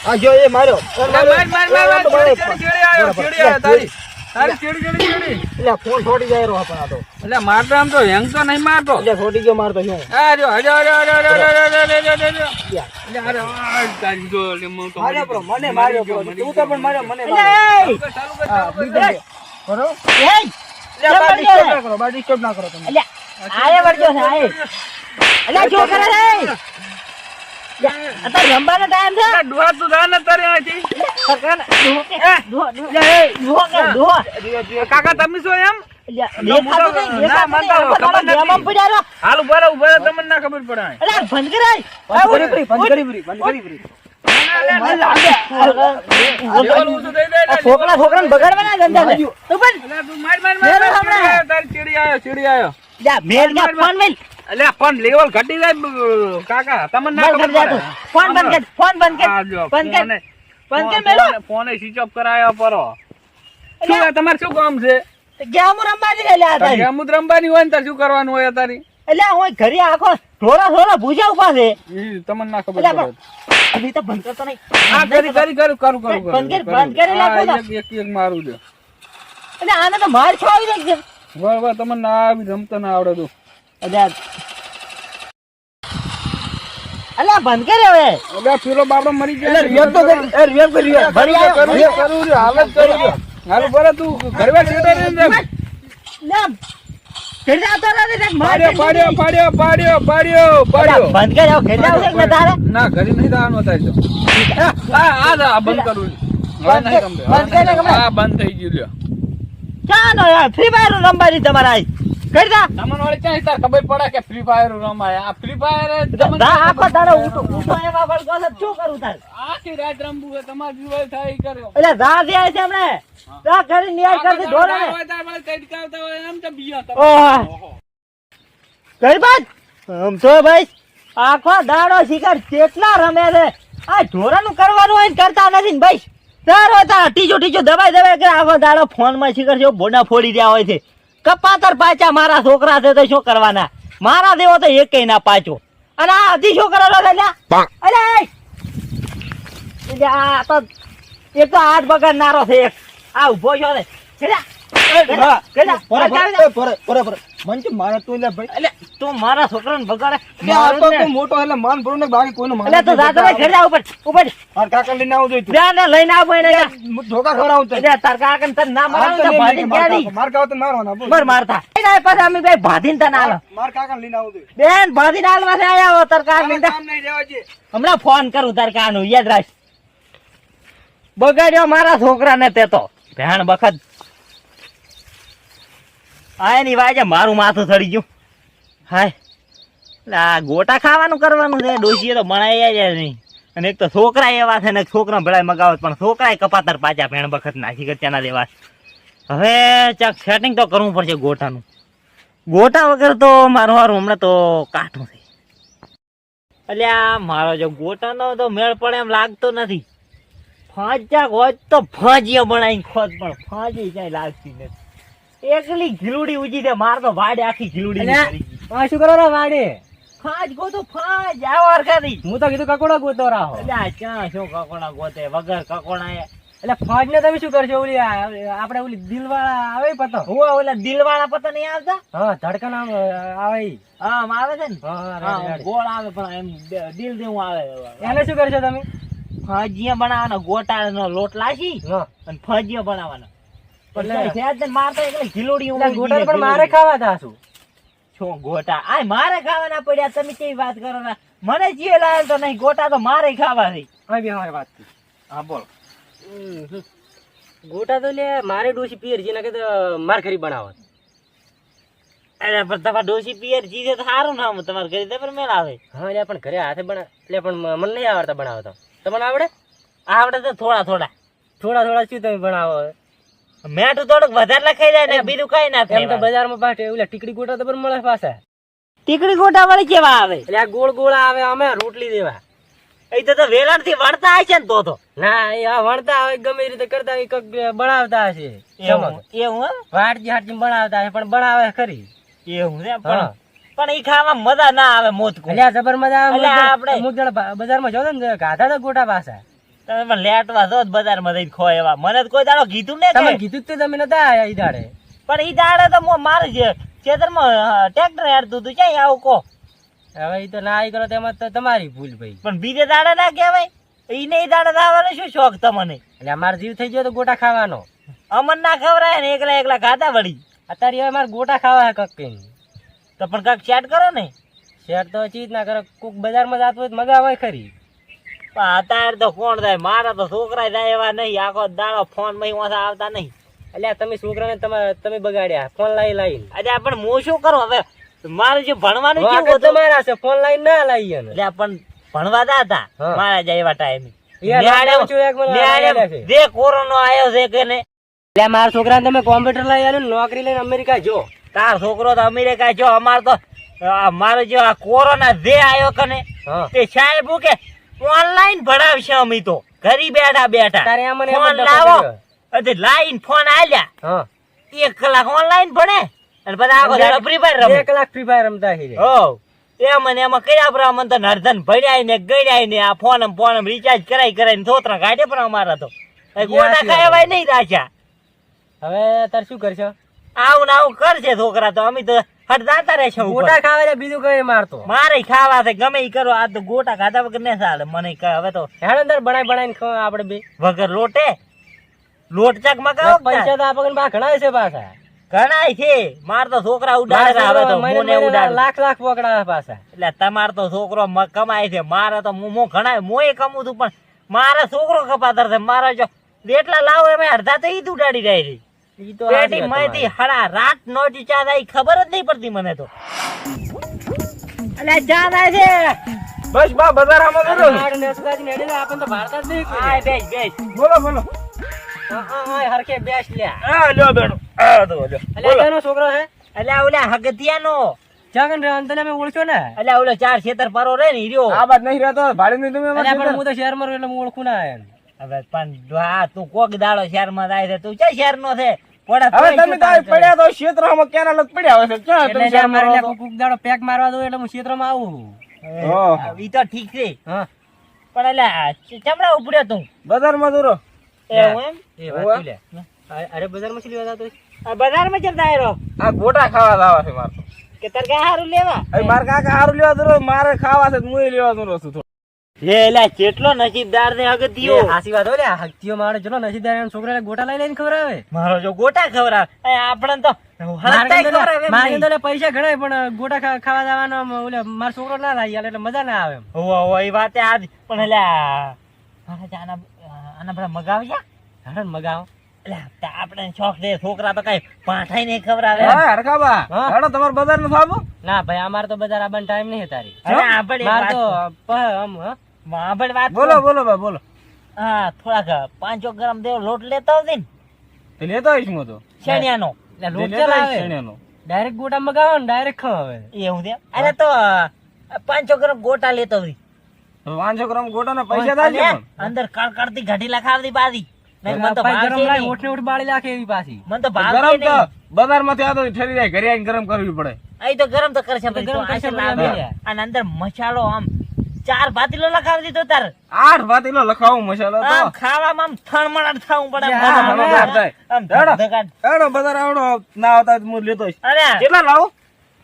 આ જો એ માર્યો એટલે ફોન છોડી જાય રહ્યો પણ આ તો એટલે મારતો આમ તો હેંગ તો નહીં મારતો એટલે છોડી ગયો મારતો શું માર્યો બ્રો મને માર્યો બ્રો તું તો પણ માર્યો મને ડિસ્ટર્બ ના કરો તમે એટલે આયે વળજો છે આયે એટલે જો કરે છે અત્યારે રમવાનો ટાઈમ છે ડોહા તું જા ને તારે અહીંથી કાકા તમે શું એમ હાલ ઉભા રહો તમને ના ખબર પડે છોકરા બગાડવાના ધંધા ચીડી આવ્યો એટલે ફોન લેવલ ઘટી જાય કાકા તમને ના ખબર પડે ફોન બંધ કર ફોને સ્વિચ ઓફ કરાયો પરો શું તમારે શું કામ છે ગેમ રમવાની લે ગેમ રમવાની હોય ને તાર શું કરવાનું હોય તારી એટલે હું ઘરે આખો થોડા ભૂજા ઉભા છે તમને ના ખબર પડે અભી તો બંધ કરતો નહીં હા કરી કરું બંધ કરી નાખો એક મારું છે એટલે આને તો માર ખાવી દે છે બરાબર તમને ના આવી રમતા ના આવડે તું અલ્યા બંધ કરે હવે અગા પેલો બાબા મરી ગયો રિયમ તો કરી રિયમ કરી કરું હાલત કરું હાલ બરા તું ઘરવા છેડે ને લેમ ખેડા તો રે પાડ્યો બંધ કરે ખેડા છે ને તારે ના ઘરે નહીં દાવાનો થાય તો આ બંધ કરું બંધ થઈ ગયું લ્યો ચાલો યાર ફ્રી ફાયર રમવાની તમારા આઈ કરી દા તમને વળી ચાઈ તાર ખબર પડે કે ફ્રી ફાયર રમાય આ ફ્રી ફાયર આખો દાડો ઉઠો એવા વળગો છે શું કરું તાર આખી રાત રમવું છે તમાર જીવલ થાય કર્યો એટલે રા દે છે હમણે રા કરી નિયાર કરી દોરે ને એમ તો બીયા ઓહ કઈ બાત આમ તો ભાઈ આખો દાડો શિકાર કેટલા રમે છે આ ઢોરાનું કરવાનું હોય ને કરતા નથી ને ભાઈ સર હોતા ટીચો દબાઈ કે આખો દાડો ફોન માં શિકાર છે બોડા ફોડી રહ્યા હોય છે કપાતર પાછા મારા છોકરા છે તો શું કરવાના મારા દેવો તો એકેય ના પાછો અને આ અધી શું કરેલો છે અરે આ તો એક તો હાથ બગાડનારો છે એક આ ઉભો છો ને મંચ મારે તું એટલે ભાઈ એટલે તું મારા છોકરાને બગાડે મોટો એટલે માન ભરો ને બાકી કોઈનો માન એટલે તું જાતો ને ઘરે ઉપર માર કાકા લઈને આવું જોઈએ જા ને લઈને આવો એને ધોકા ખવડાવું તો તાર કાકા તને ના મારવાનું તો ભાડી ક્યાંની માર કાકા તો મારવાના બોલ મર મારતા એને પછી અમે બે ભાધીને તને આલો માર કાકા લઈને આવું જોઈએ બેન ભાધીને આલવા છે આયા હો તાર કાકા લઈને કામ નહીં દેવા છે હમણાં ફોન કરું તાર કાનું યાદ રાખ બગાડ્યો મારા છોકરાને તે તો ભેણ બખત આની વાજે મારું માથું થડી ગયું હાય આ ગોટા ખાવાનું કરવાનું છે ડોશીએ તો બનાવી જાય નહીં અને એક તો છોકરા એવા છે ને છોકરા ભેળા મગાવત પણ છોકરા કપાતર પાછા ભેણ બખત નાખી કરત્યાના દેવા હવે ચાક સેટિંગ તો કરવું પડશે ગોટાનું ગોટા વગર તો મારું હારું હમણાં તો કાઠું છે એટલે આ મારો જો ગોટાનો તો મેળ પડે એમ લાગતો નથી ફાંચાક હોત તો ફાંજીએ બનાવીને ખોત પણ ફાંજી ક્યાંય લાગતી નથી એકલી ઘીલુડી ઉજી દે માર તો વાડે આખી ઘીલુડી શું કરો વાડે ફાજ ગોતો ફાજ આવાર કરી હું તો કીધું કકોડા ગોતો રાહો એટલે આ ક્યાં શું કકોડા ગોતે વગર કકોડા એટલે ફોજ ને તમે શું કરશો ઓલી આપણે ઓલી દિલવાળા આવે પતો હું ઓલા દિલવાળા પતો નહીં આવતા હા ધડકન આવે હા આવે છે ને ગોળ આવે પણ એમ દિલ દેવું આવે એને શું કરશો તમે ફાજીયા બનાવવાનો ગોટાનો લોટ લાસી અને ફાજીયા બનાવવાનો મારે ખાવા તા શું ગોટા આ મારે ખાવાના પડ્યા તમે કેવી વાત કરો ને મને જે લાવે તો નહીં ગોટા તો મારે ખાવા છે વાત હા બોલ ગોટા તો લે મારે ડોસી પિયર જેના કે માર ખરી બનાવત અરે પણ તમારે ડોસી પિયર જીજે તો સારું નામ તમારે ઘરે તો મેળ આવે હા એટલે પણ ઘરે હાથે બના એટલે પણ મને નહીં આવડતા બનાવતા તમને આવડે તો થોડા શું તમે બનાવો મેઠું થોડુંક વધારે લખાઈ જાય ને બીજું કઈ ના થાય એમ તો બજારમાં પાછે ઓલા ટીકડી ગોટા તો પણ મળે પાછા ટીકડી ગોટા વાળી કેવા આવે એટલે આ ગોળ ગોળ આવે અમે રોટલી દેવા એ તો વેલણ થી વણતા હશે ને તો ના એ આ વણતા હોય ગમે રીતે કરતા હોય કઈક બનાવતા હશે એવું વાટજી હાટજી બનાવતા હશે પણ બનાવે ખરી એવું છે પણ ઈ ખાવામાં મજા ના આવે મોત એટલે જબર મજા આવે આપણે અમુક જણા બજારમાં જાવ ને ગાધા તો ગોટા પાછા તમે મને લેટવા જો બજારમાં જઈને ખો એવા મને તો કોઈ દાડો કીધું ને તમે કીધું જ તો તમે નતા આયા ઈ દાડે. પણ ઈ દાડે તો મારે ખેતરમાં ટ્રેક્ટર હેડતું હતું ક્યાંય આવું કહો. હવે ઈ તો ના આઈ કરો તેમાં તો તમારી ભૂલ ભાઈ. પણ બીજે દાડે ના કહેવાય. ઈને ઈ દાડે આવવાનો શું શોખ તમને? એટલે અમારો જીવ થઈ ગયો તો ગોટા ખાવાનો. અમન ના ખવરાય ને એકલા એકલા ખાતા વળી. અત્યારે હવે મારે ગોટા ખાવા હે કક તો પણ કાંઈક સેટ કરો ને. શેર તો ચીજ ના કરે. કોક બજારમાં જાતું હોય તો મજા આવે ખરી. પણ અત્યારે તો કોણ જાય? મારા તો છોકરા જાય એવા નહીં. આખો દાડો ફોન માં ઓછા આવતા નહીં. એટલે તમે છોકરાને તમે બગાડ્યા ફોન લાઈ. અરે પણ હું શું કરું હવે? મારે જે ભણવાનું વાંક કેવું હતું? તમારા છે ફોન લાઈન ના લાવી એને. એટલે પણ ભણવા દાતા હા. મારા જાય એવા ટાઈમે એટલે જે કોરોના આવ્યો છે કે ને મારા છોકરાને તમે કોમ્પ્યુટર લઈ આવ્યું ને નોકરી લઈને અમેરિકા જો. તાર છોકરો તો અમેરિકા જો. અમાર તો મારો જે આ કોરોના જે આવ્યો કે ને હા. તે સાહેબ કે ઓનલાઈન ભણાવશે અમે તો ઘરી બેઠા બેઠા. તારે આ મને એમ જ ફોન ડખો લાવો કર્યો. એટલે લાઈન ફોન આલ્યા હા 1 કલાક ઓનલાઈન ભણે અને બધા આખો દાડો ફ્રી ફાયર રમે. 2 કલાક ફ્રી ફાયર રમતા છે. હો એમાં કયા પર અમને તો નર્ધન ભર્યા ને ગણ્યા ને આ ફોન રિચાર્જ કરાઈને થોતરા કાઢે. પણ અમારા તો ગોટા ખાવાય નહીં રાખ્યા. હવે તાર શું કરશો? આવું ને આવું કરશે છોકરા તો અમે તો હટ જાતા રહેશે ઉપર. ગોટા ખાવા એટલે બીજું કઈ મારતો. મારે ખાવા છે ગમે ઈ કરો. આ તો ગોટા ખાધા વગર ને ચાલે મને. હવે તો હેડો અંદર બનાવીને ખાવા આપણે બે. વગર લોટે લોટ ચાક મગાવો. પૈસા તો આપણને બા ઘણા છે પાછા. ઘણાય છે. માર તો છોકરા ઉડાડે હવે તો મોને ઉડાડે લાખ પકડા પાછા. એટલે તમાર તો છોકરો કમાય છે. મારે તો હું ઘણા મોય કમું છું પણ મારા છોકરો કપાતર છે. મારા જો જેટલા લાવો એમાં અડધા તો ઈ જ ઉડાડી જાય છે. ઈ તો પેટી માંથી હડા રાત નો ચા થાય ખબર જ નહીં પડતી મને તો. અલ્યા ચા થાય છે. બસ બા બજાર આમાં કરો. આપણને તો ભારત જ નહીં. આય બેસ બોલો બોલો. હરખે બેસ લ્યા. આ લ્યો બેડો. આ તો લ્યો. અલ્યા તેનો છોકરો હે? અલ્યા ઓલા હગતિયાનો. જાગન રે અંતને અમે ઓળખ્યો ને. અલ્યા ઓલો 4 ખેતર પરો રે ને હીરો. આ બાદ નહીં રહેતો ભાડે નહીં તમે અલ્યા પણ હું તો શહેરમાં રહું એટલે હું ઓળખું ના એમ. હવે પણ હા તું કોક દાડો શહેર માં જાય છે. તું ક્યાં શહેર નો છે? હવે તમે તો પડ્યા તો ક્ષેત્રમાં કેના લગ પડ્યા હોય છે. ક્યાં તમે એટલે શહેરમાં મારે રહો છો? કોક દાડો પેક મારવા દઉં એટલે હું ક્ષેત્રમાં આવું. ઓહો. ઈ તો ઠીક છે હા પણ અલ્યા ચમડા ઉપડ્યો તું. બજારમાં દૂરો. એવું એમ? એ વાત લે. અરે બજારમાં શું લેવા જતો? આ બજારમાં જતા આવ્યો આ ગોટા ખાવા લાવા છે મારે તો. કે તાર ક્યાં હારું લેવા? હવે મારે કાકા હારું લેવા દૂરો. મારે ખાવા છે હું લેવા દૂરો છું. એલા કેટલો નસીબદાર ને અગતિયો. હાસી વાત હો લે. હકતીઓ મારે ચલો નસીબદાર એમ છોકરાને ગોટા લઈને ખવડાવે. મારો જો ગોટા ખવડાવે આપણે તો હળતાઈ ખવડાવે એમ મારે નહીં. તો પૈસા ઘણા પણ ગોટા ખાવા જવાનો ઓલે મારો છોકરો ના લાવી એટલે મજા ના આવે એમ. હોવા એ વાતે આજ પણ અલ્યા મારા જાના આના બધા મગાવ્યા હાડન મગાવો. એટલે આપણે શોખ દે. છોકરા તો કઈ પાઠાઈ નહીં ખવડાવે. હા હરખાબા. હા. હેડો તમાર બજાર નું સાબુ. ના ભાઈ અમારે તો બજાર આવવાનો ટાઈમ નહીં તારી. અરે આપણે એક મારે તો વાત આમ આપણે વાત બોલો બોલો બા બોલો. હા થોડાક 5 ગ્રામ દેવો લોટ લેતો આવજે ને તે લેતો આવીશ હું તો. શેણિયાનો. એટલે લોટ લેતો આવીશ ચલાવે. શેણાનો. ડાયરેક્ટ ગોટા મગાવો ને ડાયરેક્ટ ખવાવે. એવું છે? અરે તો 5 ગ્રામ ગોટા લેતો આવજે. 500 ગ્રામ ગોટા ના પૈસા થાય છે પણ. અંદર કડકડતી ઘટી લખાવતી બાદી. નહીં મને તો ભાઈ ભાવશે ગરમ લાગે નહીં. ઓઠને ઓઠ બાળી નાખે એવી પાછી. મને તો ભાવશે ગરમ તો નહીં. બજાર માંથી આ તો ઠરી જાય. ઘરે આવીને ગરમ કરવી પડે. અહીં તો ગરમ તો કરશે ભાઈ. ગરમ તો કરશે આશે ભાઈ, લાવે. અમે. અને અંદર મસાલો આમ 4 ભાતીલો લખાવી દીધો તાર. 8 ભાતીલો લખાવું મસાલો આમ તો. ખાવામાં આમ થણમણાટ ખાવું પડે. હા, આમ હા, બજાર થાય. આમ હેડો. ધગધગાટ. હેડો બજાર આવડો ના આવતા હોય તો હું લેતો આવીશ. અરે કેટલા લાવો?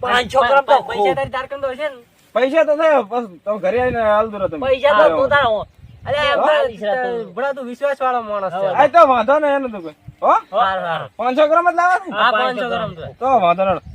500 ગ્રામ તો પૈસા તારી તારકમ તો હશે ને. પૈસા તો થયો બસ તમે ઘરે આવીને હાલ દો તમે. પૈસા તો તું તારો. અરે બાલીશ રે તું. ભણા તું વિશ્વાસ વાળો માણસ છે. આ તો વાંધો ને એનું તો કોઈ. હો હારું, હારું. 500 ગ્રામ જ લાવવા છે? હા 500 ગ્રામ તો. તો વાંધો નહીં.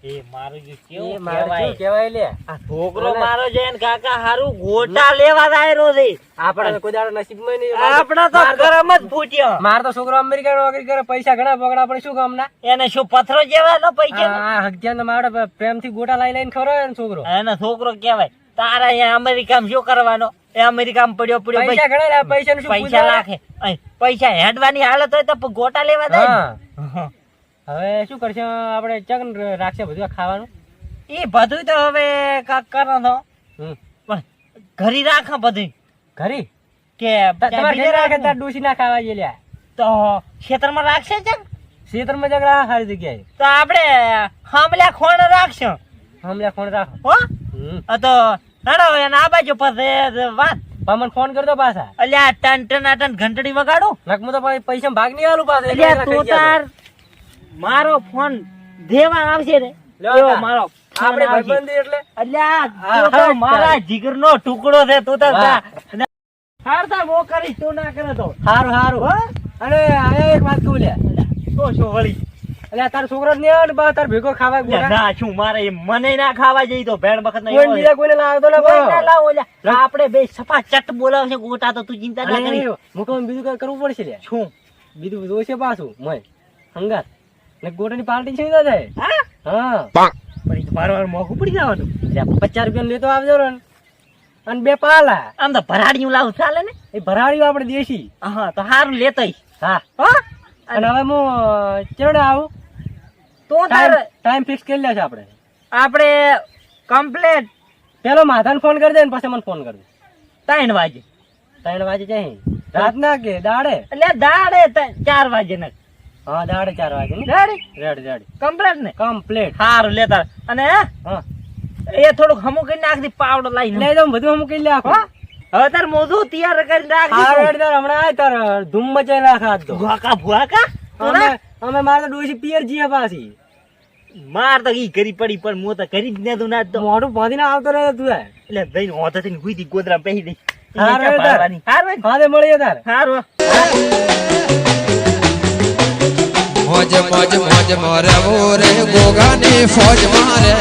એ મારું જે એ કેવું મારે કહેવાય. શું કહેવાય લે. આ છોકરો મારો છે ને કાકા હારું ગોટા લેવા આયરો છે. આપણે કોઈ દાડો નસીબમાં નહીં. આપણા તો ગરમ જ ફૂટ્યો. માર તો છોકરો અમેરિકા નોકરી કરે પૈસા ઘણા પકડા પડે શું કામ ના. એને શું પથરો જેવા પૈસા. આ હકજાન મારે પ્રેમથી ગોટા લઈને ખવડાવે ને છોકરો. એનો છોકરો કહેવાય. તારા અહીંયા અમેરિકામાં શું કરવાનો? એ અમેરિકામાં પડ્યો પડ્યો પૈસા ઘણા લે, પૈસાનું શું પૈસા પૂછવાનું? લાખે. અહીં પૈસા હેડવાની હાલત હોય તો ગોટા લેવા જાય. હા. હવે શું કરશે આપણે ચકન રાખશે બધું ખાવાનું. એ બધું તો હવે કાક કરો તો હમ. પણ ઘરી રાખે બધું ઘરી કે તમારે ઘરે રાખે તાર ડોસી ના ખાવા જઈએ લ્યા. તો ખેતરમાં રાખશે છે ખેતરમાં જગડા સારી જગ્યાએ. તો આપણે હામલા ખોણ રાખશું. હમણાં કોણ રાખો. હો હમ. આ તો હેડો એને આ બાજુ પાસે વાત મને ફોન કરતો પાછા અલ્યા ટન ટન આ ટન ઘંટડી વગાડો નક હું તો પછી પૈસા ભાગ નહીં આલું પાછો અલ્યા તો તાર મારો ફોન દેવા આવશે ને લ્યો એવો તાર. મારો ફોન આપણે આવશે. ભાઈબંધી એટલે અલ્યા હા, તું તો હા, મારા જીગરનો ટુકડો છે તું તો વાહ. હાર તાર મો કરીશ તું ના કરે તો સારું સારું હો? અને આ એક વાત કહું લે તો શું વળી એટલે તાર છોકરો જ નહીં આવે ને બા તાર ભેગો ખાવા અલ્યા ગોળા. ના શું મારે એમ મને ના ખાવા જઈ તો ભેણ વખત ના કોઈ બીજા કોઈને લાવતો ને કોઈ ના લાવો અલ્યા આપણે બે સપા ચટ બોલાવશે ગોટા તો તું ચિંતા ના કરી મુકમ બીજું કઈ કરવું પડશે લે શું બીજું જોશે પાછું મય હંગાત ને ગોટાની પાર્ટી છે જાય હા હા પણ ઈ તો વારવાર મોંઘું પડી જવાનું એટલે 50 રૂપિયા લેતો આવજો ને અને 2 પાલા આમ તો ભરાડિયું લાવું ચાલે ને એ ભરાડ્યું આપણે દેશી હા તો હારું લેતોય હા હો અને હવે હું ચેવડે આવું તો તાર ટાઈમ ફિક્સ કરી લે છે આપણે આપણે કમ્પ્લેટ પેલો માધાને ફોન કરી દે ને પછી મને ફોન કરી દે 3 વાગે 3 વાગે જાય રાત ના કે દાડે એટલે દાડે 4 વાગે ને હા દાડે 4 વાગે ને રેડી રેડી રેડી કમ્પ્લેટ ને કમ્પ્લીટ હારું લેતા અને હા એ થોડુંક હમું કરી નાખી પાવડર લાઈને લઈ જાઉં બધું હું કરી લે આખું હવે તાર મોઢું તૈયાર કરી હા નાખી રેડી તાર હમણાં આય તાર ધૂમ મચાઈ નાખ આજ તો ભૂકા અમે મારે તો ડોસી પિયર જીએ પાછી માર તો ઈ કરી પડી પણ હું તો કરી જ નતું ના તો મોઢું બાંધીને આવતો રહે તું એટલે ભાઈ હોતો થઈને હુઈથી ગોદરા પહેરી દઈ હારું તાર. હારું હા મળીએ તાર હારું મોજ મોજ મોજ મોરે મોરે ગોગાની ફોજ મારે